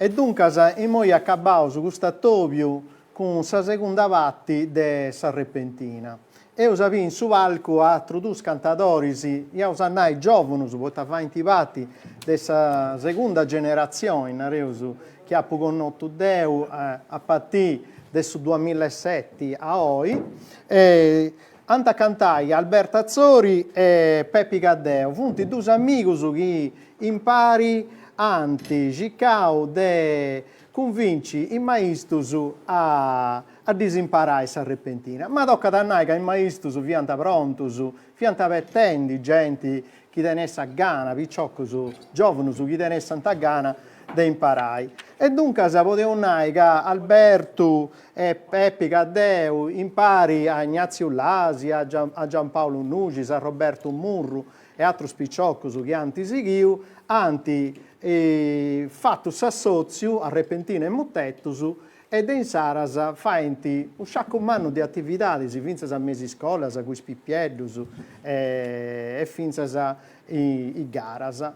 E dunque, noi acabamos questo Tobio con la seconda parte di Sarrepentina. Io avevo in su palco altri due cantatori, io sono giovani, perché fanno parte della seconda generazione, che ha conosciuto Deu a partire dal 2007 a oggi. Anta cantai Alberto Azzori e Peppi Caddeo, funti due amici che impari anti Gicao de convinci i maestros a disimparare questa repentina. Ma tocca da noi che i maestros fianta prontos, fianta vettendi, gente che tenesse a gana, picciocchi giovani che tenesse a gana di imparare. E dunque se poteva dire che Alberto e Peppi Caddeu impari a Ignazio Lasi, a Giampaolo Nugis, a Roberto Murru e altri spicciocchi che anti seguiu, anti fatto s'assozio a Repentina e Muttettus ed in Saras faenti un sciacco di attività, si finza a mesi scola, a cui spippiedus e finza i garas.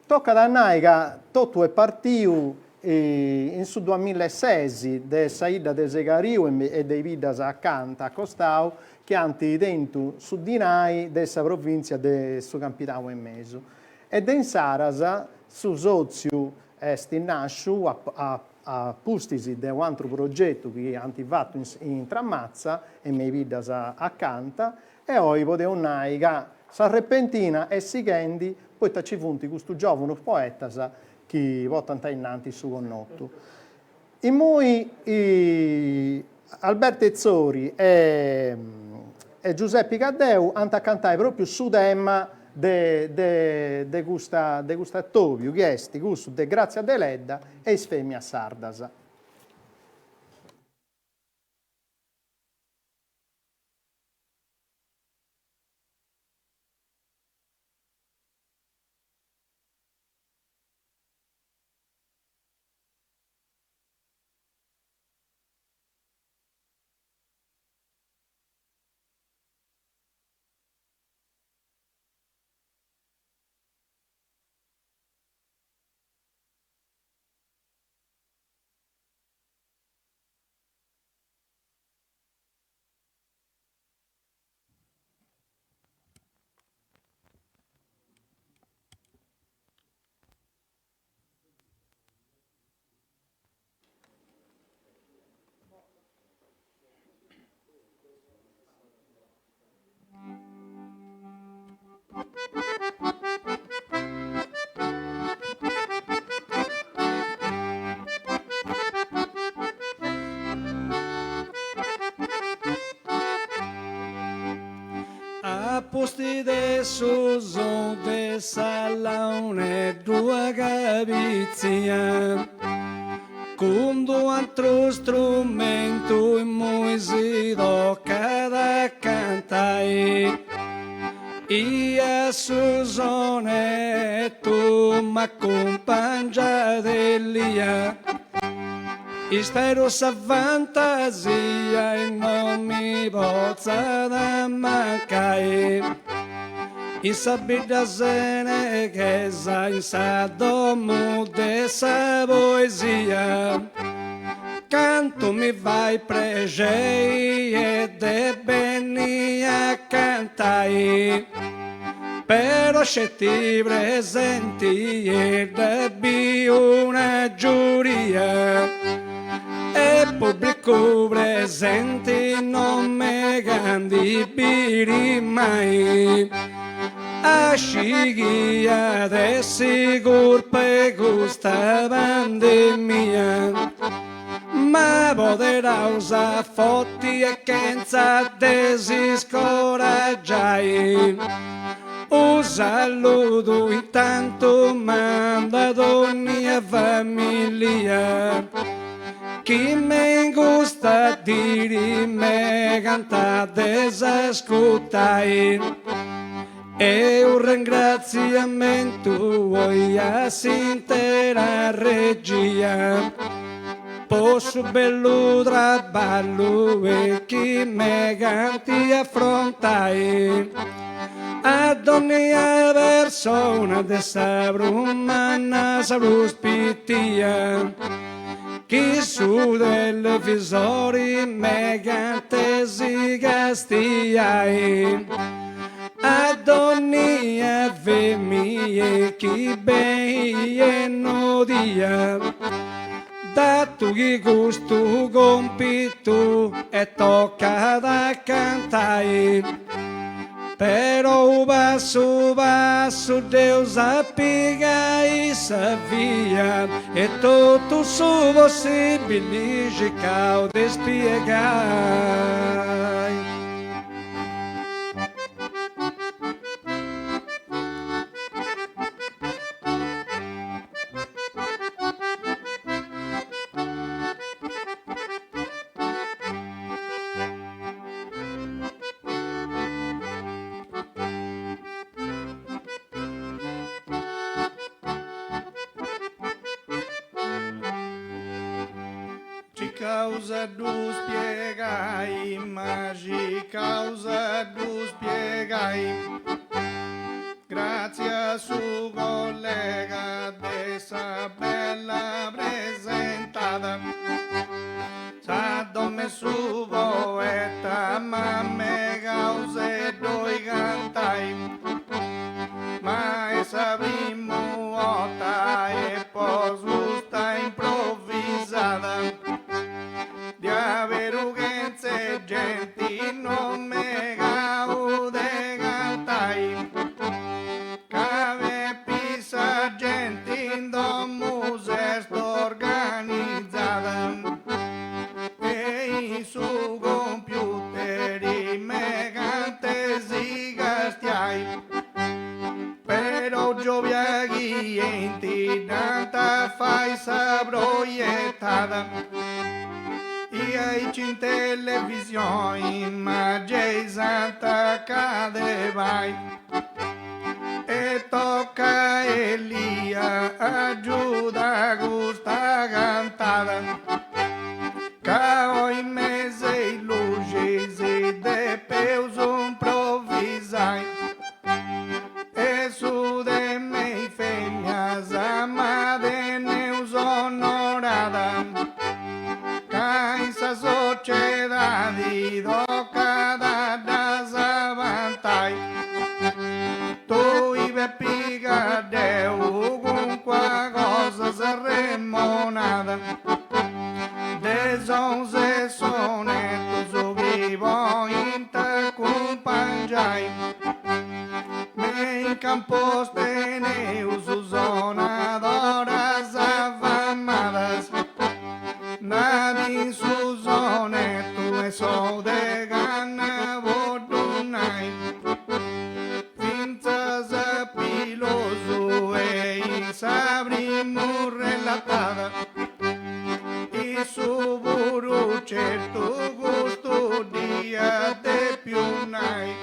Tocca da noi che tutto è partito in su 2006 de saída de Zegariu e dei vidas accanto a Costau che anti dentro su di noi dessa provincia de su Campitano e Meso. Ed in Saras su sozio esti nasciu a pustisi de un altro progetto che anti fatto in Tramazza e mei vidas accanto e oggi potevo dire che sa repentina e sighendi poi ci funti questo giovane poeta che votano innanti su connotto. In noi Alberto Azzori e Giuseppe Caddeu hanno cantato proprio su tema de gusta Tovio, che è gusto de Grazia Deledda e Sfemia Sardas. A posti de suso de salone due cavizia con due altro strumento e musido cada cantai e a susone tu m'accompagna delia e spero sa fantasia e non mi possa da mancare e sapere se che sa in sa domo dessa poesia canto mi vai pregei e de beni a cantai però se ti presenti e debbi una giuria e pubblico presenti non me candibiri mai a scighia de sicur per questa pandemia ma potrà usare fotti e senza desiscoraggiare un saluto intanto manda ad ogni famiglia chi me gusta dire me cantate s'ascoltai e un ringraziamento vuoi a s'intera regia posso bello traballo e chi me canti affrontai ad ogni persona de sabru manna sabru spittia su televisori megantesi gastiai Adonia femmie chi bei no dia dato che gusto compito e tocca da cantare però basso basso Deus apiga e savia e tutto su possibile che caude spiegai causa dos piegai, magi causa dos piegai. Grazie a su collega dessa bella presentata. Sa dome su poeta, ma me cause doi cantai. Ma essa primo ota e poi giusta improvvisata. Di avere ugenze genti non me gaude cantai cave pisa genti in domu sesto organizzata e su computer me cante si gastiai però giovia ghienti tanta fai sa proiettata e aí in televisione immagini santa cade vai e tocca Elia aiuta questa cantata cao in mese luce se de peus improvvisai e su de me femias amade neus onorada essa sociedade docada das avantai tu ibe piga deu com qua cosas remonada des 11 sonetos o vivo inta companjai me in campos teneus zonadoras afamadas Nadie su soneto e so de gana vodunai Fintas a piloso e insabrimo relatada E su buru certo gusto dia de piunai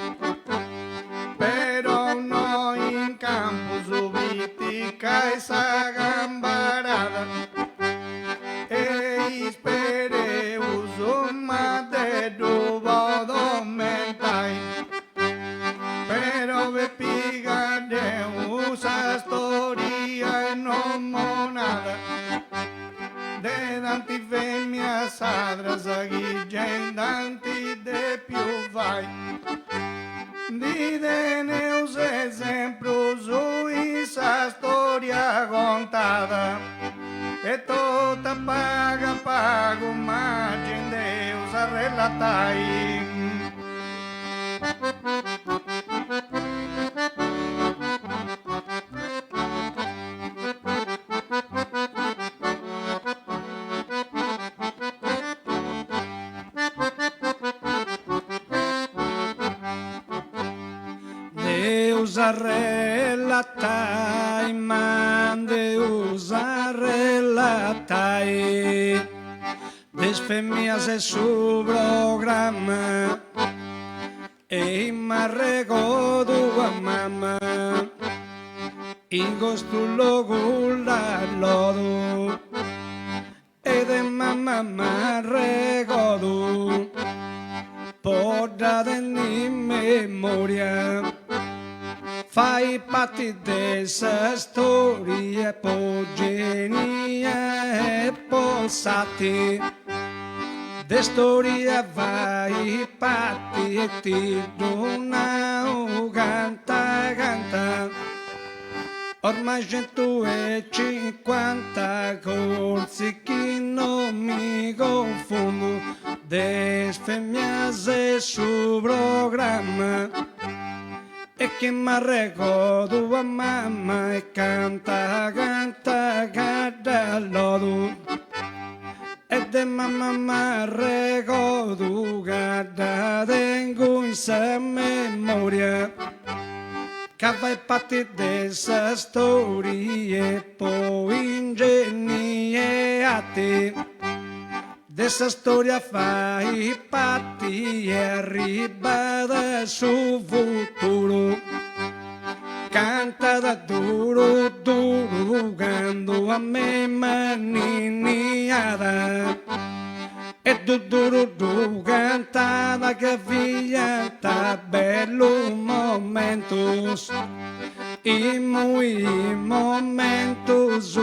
Però no in campo subitica essa gambarada spere uso ma de duvo domentai pero ve piga de usa storia e non monada de danti femmia sadras aghigendanti de più vai di de neus exemplos usa storia contada e toda pago margem Deus a relatai Deus a relatai man Deus a relatai des femias e su programa e m'arrego tua mamma in costu logulla lodo e de mamma m'arrego tu podda in memoria fai parte dessa storia poi genia e poi falsati, de storia vai patti e ti donau canta canta. Ormai 150 corsi che non mi confondo, desfemmiase su programma e che mi ricordo a mamma e canta canta canta lodo e de mamma mi ricordo canta tengo in sa memoria che vai patti dessa storia e poi ingegniati dessa storia fai patti e arriva da su futuro canta da duro duro quando a me maniniada e duro cantava che figliata bello momentos i momentos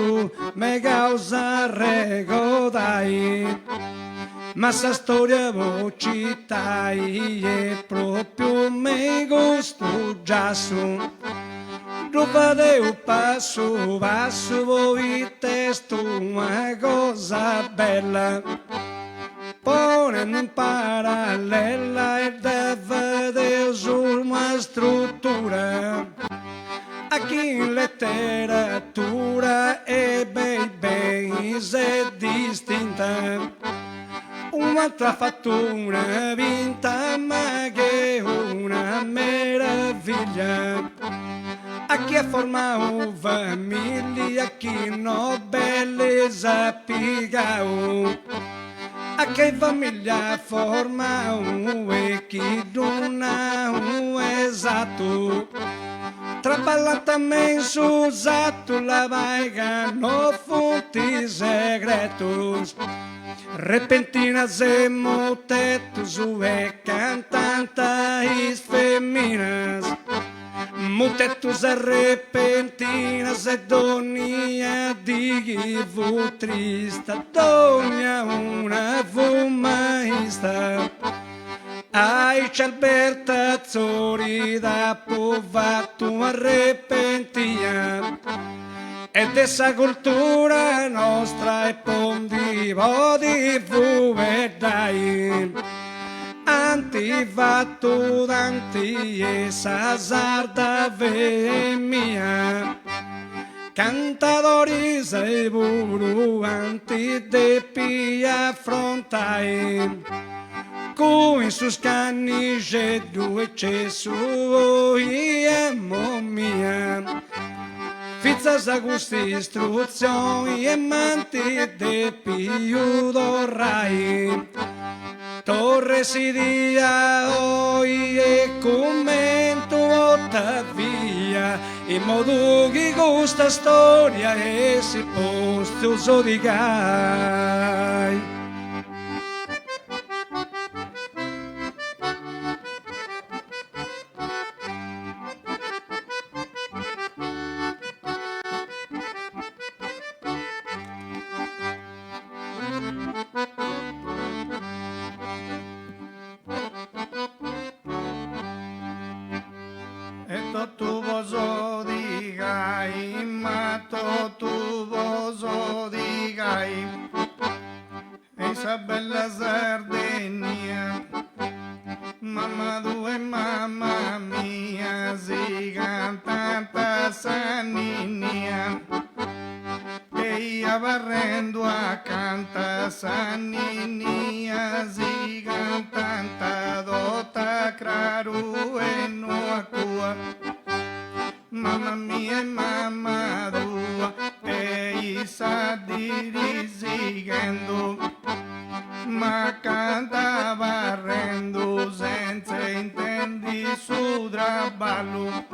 me causa recordai ma sa storia vocitai e proprio me gusto già su dopo de passo passo voi testo una cosa bella ponendo in parallela e deve su una struttura aquí in letteratura e ben se distinta un'altra fattura vinta ma che una meraviglia a chi ha formato famiglia a chi no bellezza piegao a che famiglia forma e chi non ha esatto traballata su usato la vaiga no fonti segretos repentinas e motetos e cantantes feminas motetos e repentinas e donia divo trista donia una fumaista ai Alberta Zori da povato arrepentia e dessa cultura nostra e pondivo di fuvedai antifatto danti e sasarda mia cantadori sei buru anti de pia frontai con sus caniche due cesu e mia fizzas agusti istruzioni e manti de più dorrai torre si dia oi e commento ottavia in modo che questa storia e si posti uso di gai. Tu voso digai, matto tu voso digai, esa bella Sardegna, mamma due mamma mia, si cantanta sanninia, e io varrendo a canta sanninia, si cantanta dotta craru e no cua. Mamma mia e mamma tua, e sta dirigendo, ma cantava rendo senza intendi su traballo,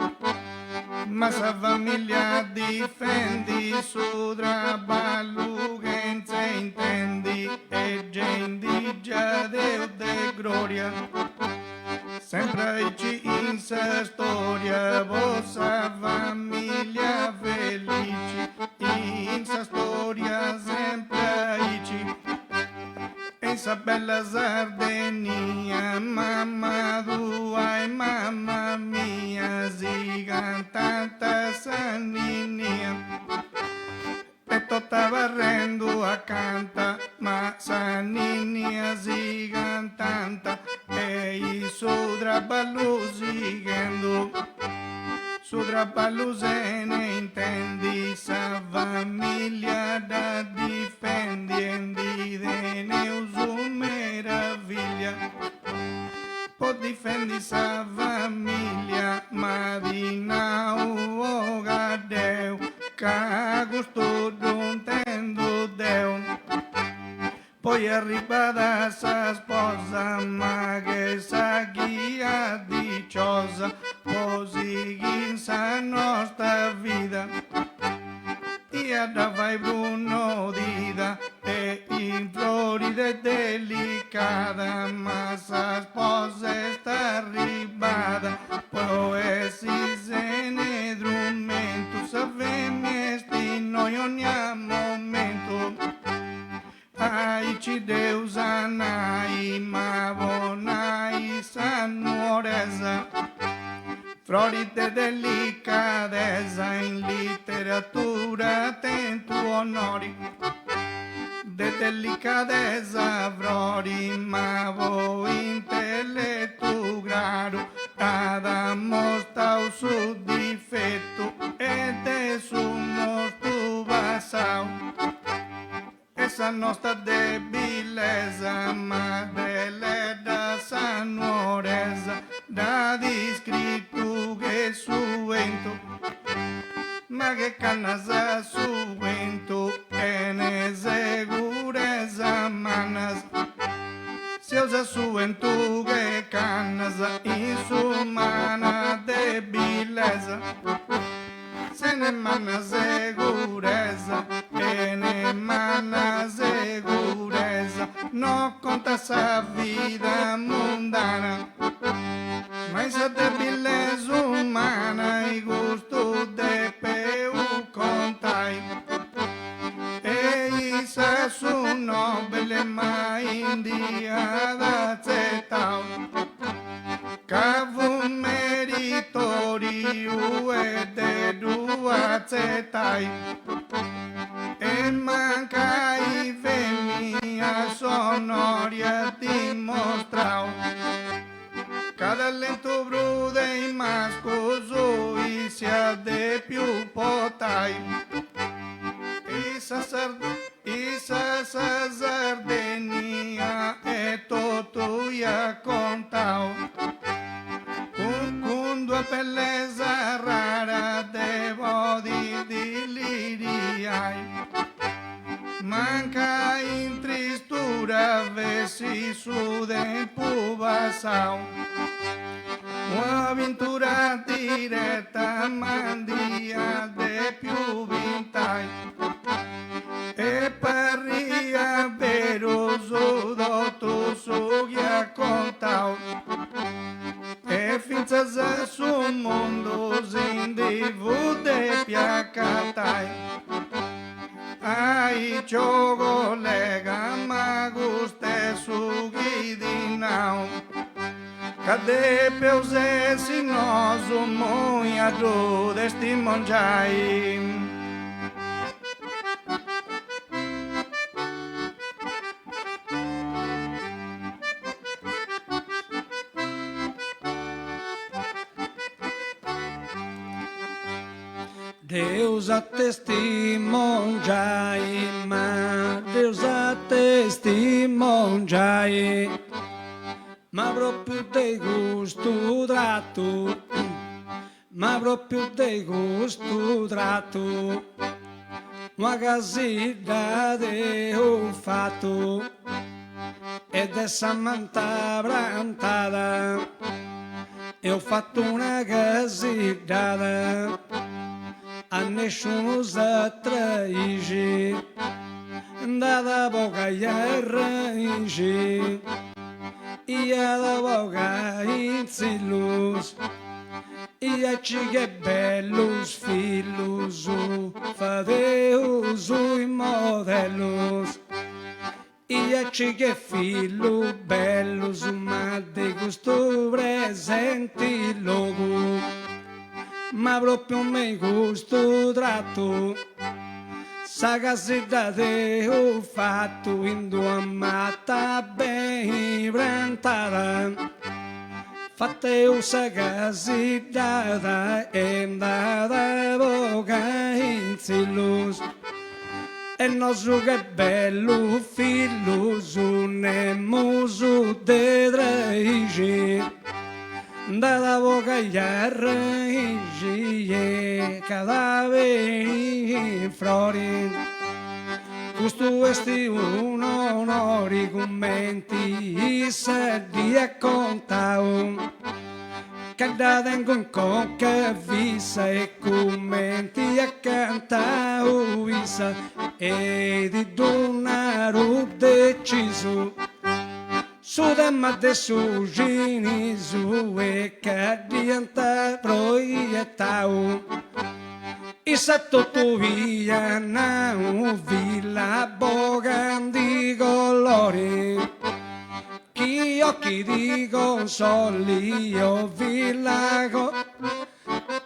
ma sa famiglia difendi su traballo che se intendi e gente già de gloria. Sempre ci in sa storia vostra famiglia felice, in sa storia sempre ci sa bella Sardegna, mamma tua e mamma mia, si cantanta Sanninia. Petto tavarrendo a canta, ma Sanninia si cantanta, e i suo traballo sigendo. Su traballo se ne intendi, sa famiglia da difendi de ne uso meraviglia. Po difendi sa famiglia, ma di nau gadeu, ca gusto non tendo deu. Poi arriva da sa sposa, ma che sa ghia di ciosa, così in sa nostra vita. Ia da vai Bruno dida, e in Florida è delicata, ma sa sposa sta arrivata, poi se ne drumento, sa femmia noi ogni momento. Ai ci Deus anai, ma vonai sa nuoresa, Florida delicadeza, in letteratura tento onori, de delicadeza Flori, ma voi intelletto grado, cada mostra o suo difetto, ed è su nostro vassau. Essa nostra debileza, madre da sa nuoresa, da discritto che suento, ma che canasa suento, e ne segureza manas, se usa suento che canasa, in su mana debileza, se ne mana segureza, e ne mana segureza, no conta sa vida mundana, ma sa debileza umana, i gusto de peu contai, e sa su nobile ma india da zetau, cavu meritorio e de dua zetai, e manca i venia sonoria dimostrau, cada lento brude i mascoso i sia de più potai, isa Sardegna e tutto ia contau, con due bellezza rara devo di liriai, manca in tristura vessi su del pubasau, un'avventura diretta mandia de più vintai, e parria veroso dotto su glia contau, e finza su mondo sindivu de piacatai, ai gioco lega ma guste su ghidinau, cade peuse sinoso moia do destimongiai. Deus a testimongiai, ma Deus a testimongiai, ma proprio de gusto tratto, ma proprio de gusto tratto, uma casita de ho fatto, ed essa manta brantata, e ho fatto una casita, a nessuno s'attraisce, da boca gli arrangi, e da boca in zillus, e che bellos filhos, fadeus e modelos, io ci che figlio bello su di questo presente logo, ma proprio me questo tratto, sa casetta te ho fatto in tua matta ben piantata. Fatte usa casita e andata poca in zillus e non so che bello figlio su nemo su de traici andata poca iarra e cadaveri flori questo è un onore commenti se di contao cada tengo un cocca visa e commenti a cantao visa e di donare deciso su da madde su gini su e che diventa proiettao e sotto tu via una villa boga di colori chi occhi di consoli io villago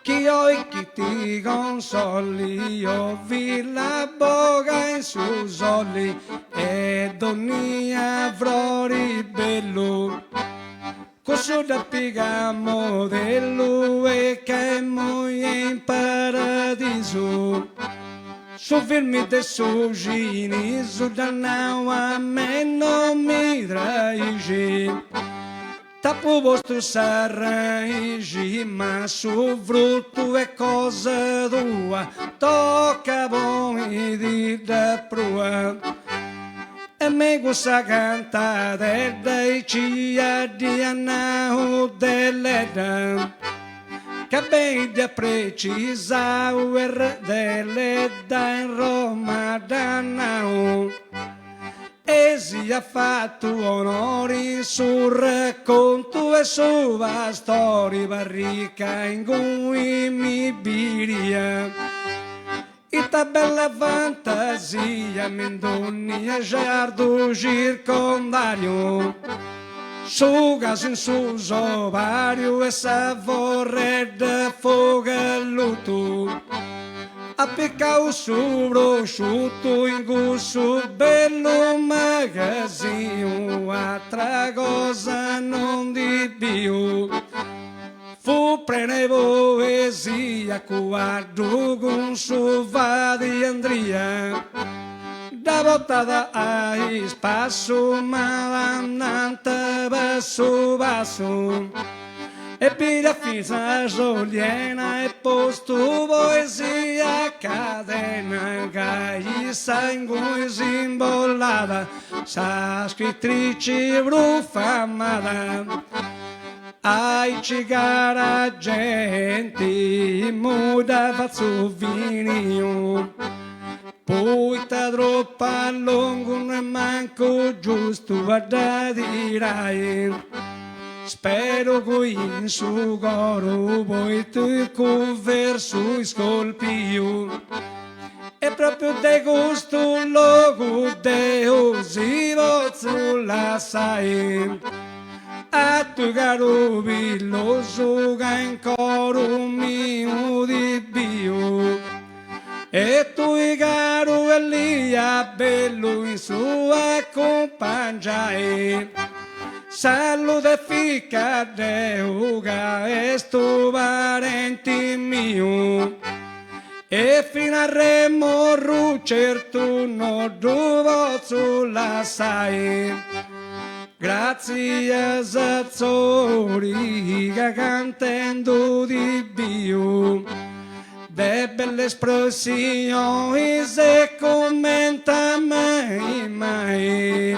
chi occhi di consoli io villa boga in su soli e donnia flori bello Cosa da piega modello e che muoia in paradiso su filmi de sogini su danau a me non mi traigi tapo vostro sarraigi ma su frutto è cosa tua tocca voi di da prua e me gusta cantare dai cia di annao dell'età che bene precisa dell'età in Roma d'annao e si è fatto onori sul racconto e sulla storia ricca in cui mi biria ita bella fantasia mendonia giardo circondario su caso in su sovario e savorredda fogalluto appiccao su prosciutto in gusto bello magazzino altra cosa non di più fu prene poesia guardo con su va di Andria da bottata a spasso malannante passo passo e pida fisa soliena e posto poesia catena che sangue simbollata sa scrittrice profamata ai cigara gente muda fazzo vinio poi ta troppa lungo non è manco giusto a dire spero che in suo coro poi tu verso scolpio e proprio de gusto logo de osivo sulla sai a tu caro villoso che ancora un mio di bio e tu caro Elia bello in sua compagnia salute fica deuga e sto parente mio e fino a remo certo non devo sulla sai grazie a Zazzori che cantando di Dio de belle espressioni se commenta mai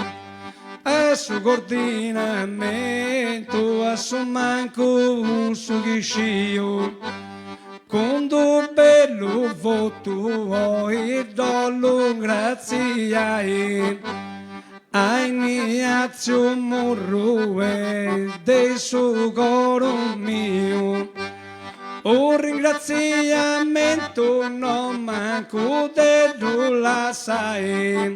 a su coordinamento a su manco su chiscio con do bello voto e dollo grazie ai niazio morro e del suo coro mio un ringraziamento non manco de la sai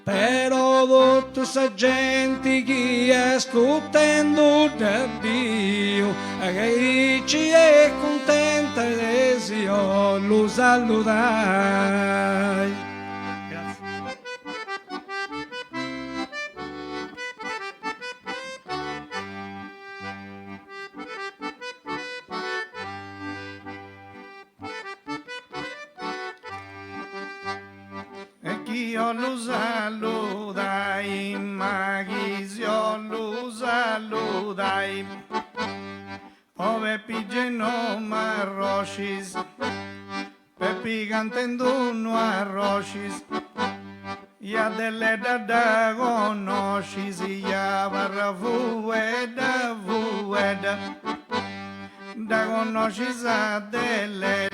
però tutta sa gente che ascoltando da Dio, che ci è contenta e si lo salutai. Io lo saludai, ma chi io lo saludai. Ove pigeno marrocis, Peppi cantando no arrocis. Ya delle da conoscis, ya barra vueda, da conoscis a delle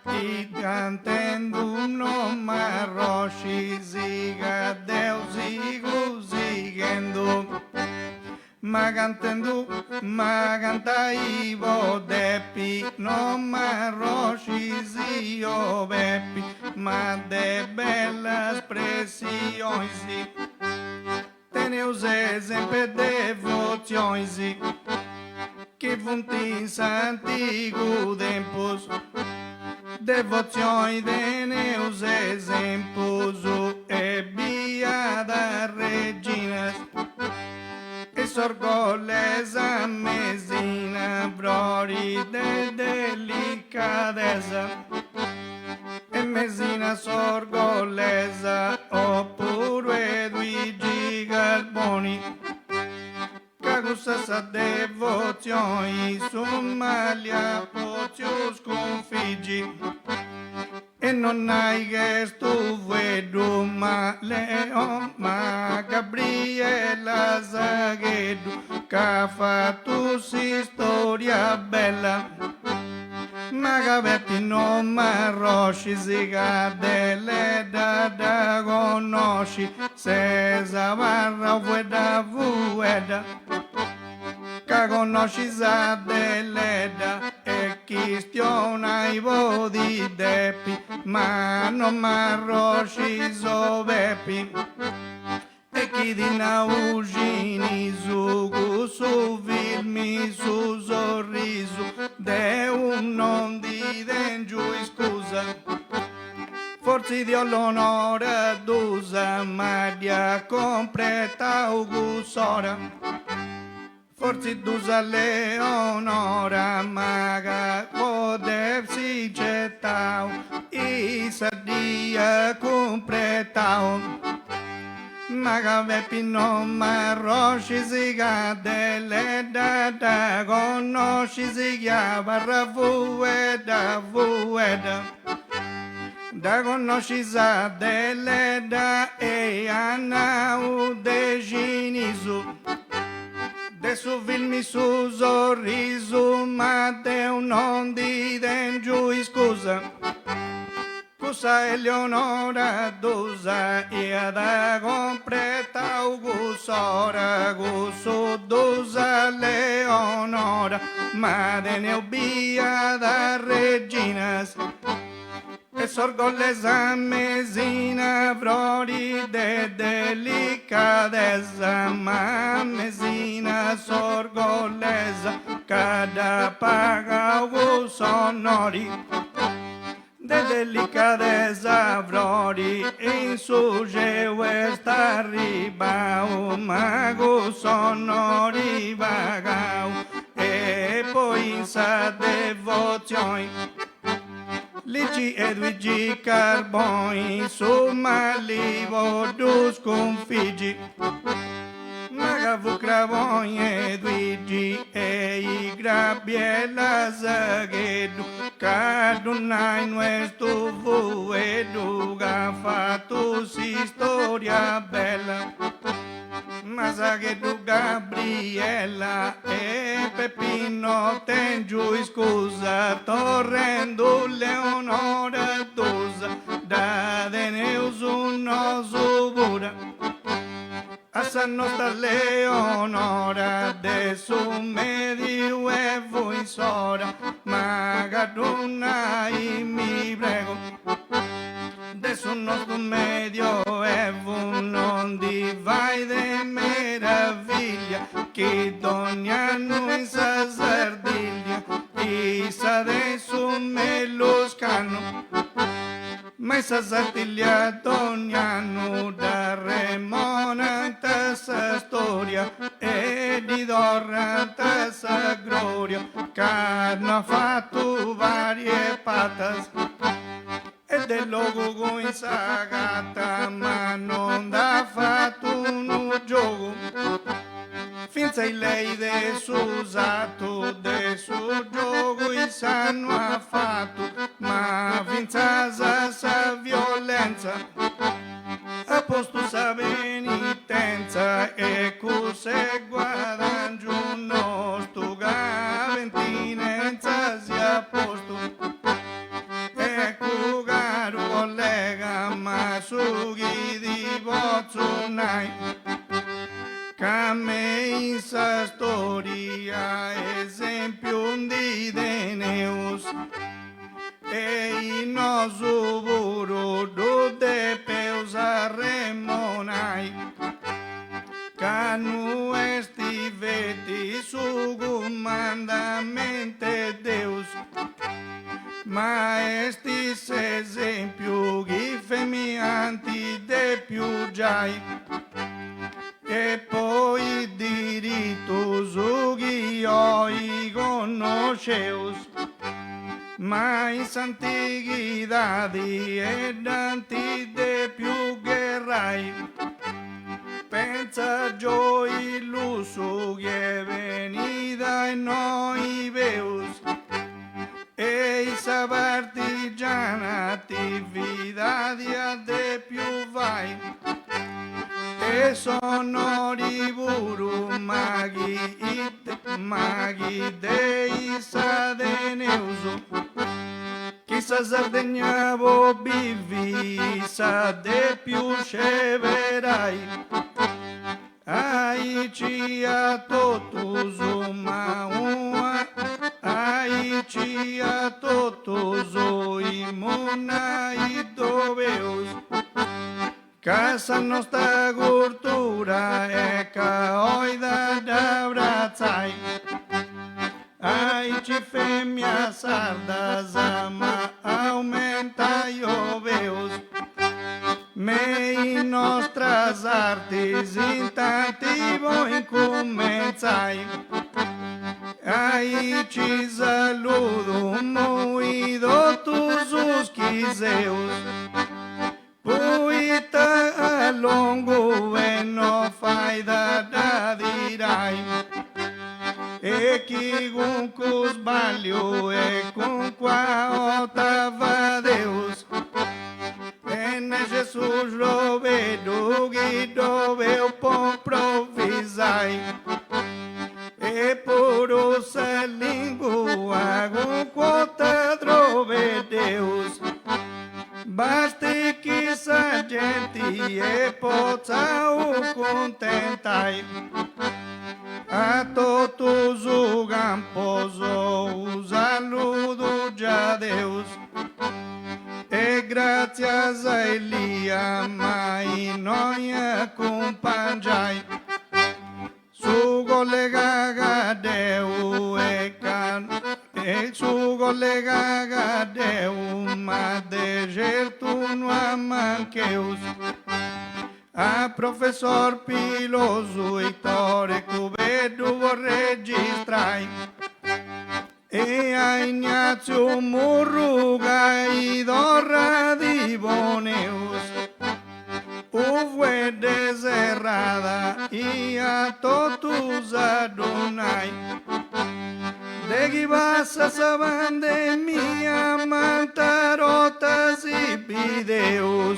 i cantando no marrocis, iga Deus igendo. Ma cantando, ma cantai Deppi, no marrocis io Beppi, ma de bellas pressiões, teneus sempre devoções, que vuntins antigo tempos, devoções de neus exemplos, e via da reginas, e sorgoles a mesina, brori de delicadeza, e mesina sorgolesa, oppure Luigi Garboni, cagussa devozioni, Somalia pozio sconfiggi, e non hai che tu vedo, ma Leon, ma Gabriella Zaghedo, che ha fatto si storia bella, ma Gabetti non marrosci, si cadele da conosci, se zavarra vueda, che conosci sa deleda, e chistiona i vodi deppi, ma non marrosci so beppi, e chi di naugini su filmi su sorriso, de un non di dengiu scusa, forse Dio l'onore d'usa, ma dia completa augusora, forse d'usa leonora, maga podevsi gettau, i sadia completau, maga veppi non marrosci si cadele da conosci si chiama vueda, da conosci sa delle da e anau de ginisu, de su filmi su sorriso, ma de un non di dengiu scusa, cosa Eleonora dosa, e da completa augusora, gusso dosa Leonora, ma de neubia da reginas, e sorgolesa mesina, brori de delicadeza, ma mesina sorgolesa, cada paga o sonori, de delicadeza, brori, in sugeu esta riba, o mago sonori vagau, e poi in sa devozione, Ligi e Luigi Carboni, su Malivo dus sconfiggi, Magavu Cravoni e Luigi e i Grabiella Zaghedo, Cadunai nuestro vuedo, fatto si storia bella, ma Zaghedo Gabriella e Peppino tengiu scusa, torrendo Leonora dosa, da Deneus uno subura, a San nostra Leonora, de su medio e voi sora, ma Gadunai mi prego, de su nostro medio e non di ma sa sartiglia ogni anno da remonta sa storia e di dorranta sa gloria che hanno fatto varie patas e del logo con sa gatta ma non ha fatto un gioco finza lei de usato de suo gioco e sanno ha fatto ma finza sa violenza a posto sa penitenza e cose guadagno nostro gaventinenza sia a posto ecco caro collega ma su chi di pozzo nai Come sa storia esempio di Deneus e il nostro voro de peus arremonai canu estiveti su comandamente Deus ma estis esempio che femianti de più giai e poi diritto su chi io i conosceus ma in santichitadi ed antide più guerrai pensa gio illuso che venida e noi veus e sa partigiana attività de più vai e sono riburu maghi dei sa de neuso chissà Sardegna vo bivi sa de più sceverai aici a totuso ma aici a totuso imuna i doveus Casa nostra cultura e caoida da abbracciai aici femmia sarda ma aumenta io veus me in nostras artes in tanti voi commenzai aici saludo muito todos quiseus Puita a longo e non fai da dirai e chi comunque sbaglio e con qua ottava Deus e ne Jesus lo vedo che dove un po' provvisai e puro sa lingua con quota trove Deus Basti che sa gente e possa o contentai a todos o campos o saludo já Deus e graças a Elia mai noi acompanhai su collega Gadeu e su collega Gadeu ma deserto no amanqueus a professor piloso e tórico vedo registrai e a Ignazio Murruga e Dorra di Boneus Uve deserrada e a totus adonai de que vas a sabande mia mantarotas e videos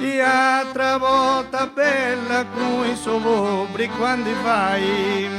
e altra volta bella com i sobri quando vai